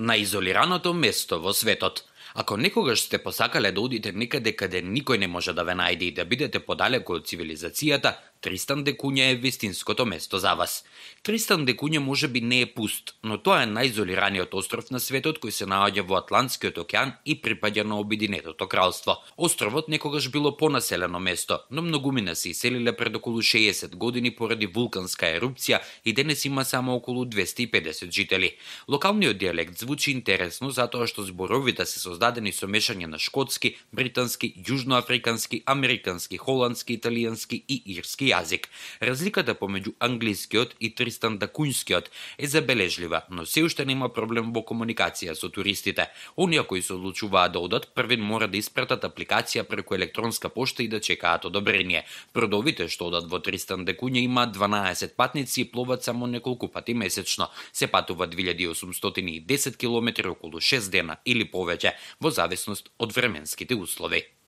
На изолираното место во светот. Ако некогаш сте посакале да одите некаде каде никој не може да ве најде и да бидете подалеку од цивилизацијата, Тристан де Куња е вистинското место за вас. Тристан де Куња можеби не е пуст, но тоа е најизолираниот остров на светот кој се наоѓа во Атлантскиот океан и припаѓа на Обединетото кралство. Островот некогаш било понаселено место, но многумина се иселиле пред околу 60 години поради вулканска ерупција и денес има само околу 250 жители. Локалниот дијалект звучи интересно затоа што зборовите се создадени со мешање на шкотски, британски, јужноафрикански, американски, холандски, италијански и ирски јазик. Разликата помеѓу англискиот и Тристан да Куњскиот е забележлива, но се уште нема проблем во комуникација со туристите. Оние кои се одлучуваат да одат, првин мора да испратат апликација преку електронска пошта и да чекаат одобрение. Бродовите што одат во Тристан да Куња имаат 12 патници и пловат само неколку пати месечно. Се патува 2810 км околу 6 дена или повеќе, во зависност од временските услови.